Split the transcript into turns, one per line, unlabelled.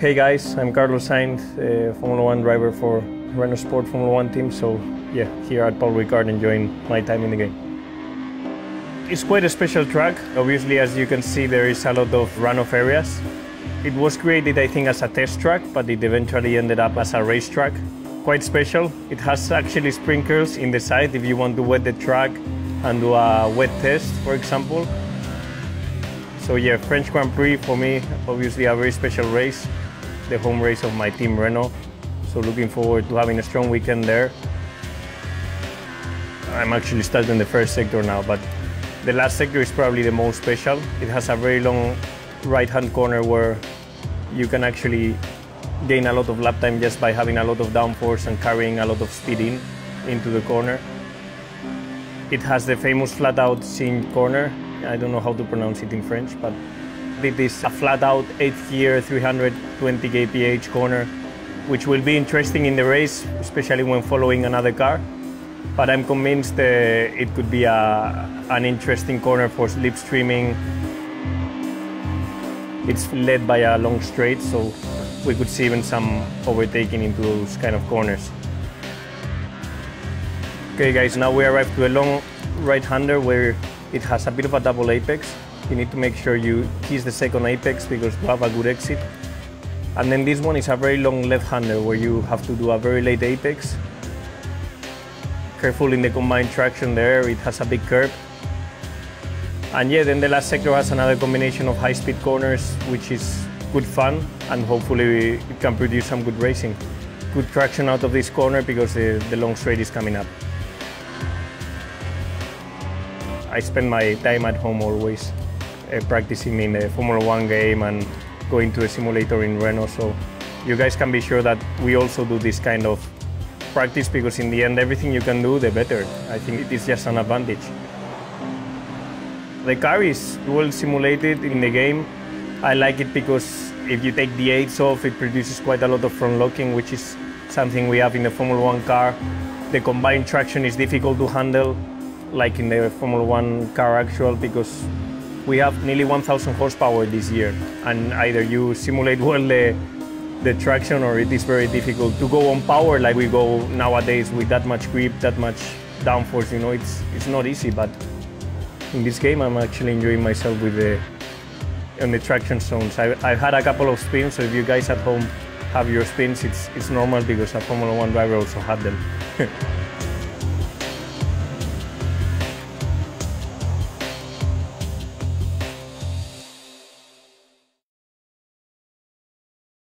Hey guys, I'm Carlos Sainz, Formula 1 driver for Renault Sport Formula 1 team. So yeah, here at Paul Ricard enjoying my time in the game. It's quite a special track. Obviously, as you can see, there is a lot of runoff areas. It was created, I think, as a test track, but it eventually ended up as a racetrack. Quite special. It has actually sprinklers in the side if you want to wet the track and do a wet test, for example. So yeah, French Grand Prix for me, obviously a very special race, the home race of my team Renault. So looking forward to having a strong weekend there. I'm actually starting the first sector now, but the last sector is probably the most special. It has a very long right-hand corner where you can actually gain a lot of lap time just by having a lot of downforce and carrying a lot of speed into the corner. It has the famous flat-out Sainz corner. I don't know how to pronounce it in French, but it is a flat-out 8th gear 320 kph corner, which will be interesting in the race, especially when following another car. But I'm convinced it could be an interesting corner for slipstreaming. It's led by a long straight, so we could see even some overtaking into those kind of corners. Okay guys, now we arrive to a long right-hander where it has a bit of a double apex. You need to make sure you kiss the second apex because to have a good exit. And then this one is a very long left-hander where you have to do a very late apex. Careful in the combined traction there, it has a big curve. And yeah, then the last sector has another combination of high-speed corners, which is good fun, and hopefully it can produce some good racing. Good traction out of this corner because the long straight is coming up. I spend my time at home always practicing in the Formula 1 game and going to a simulator in Renault, so you guys can be sure that we also do this kind of practice because in the end everything you can do, the better. I think it is just an advantage. The car is well simulated in the game. I like it because if you take the aids off, it produces quite a lot of front locking, which is something we have in the Formula 1 car. The combined traction is difficult to handle, like in the Formula 1 car actual, because we have nearly 1,000 horsepower this year, and either you simulate well the traction or it is very difficult to go on power like we go nowadays with that much grip, that much downforce. You know, it's not easy, but in this game I'm actually enjoying myself with on the traction zones. I've had a couple of spins, so if you guys at home have your spins, it's normal because a Formula 1 driver also had them.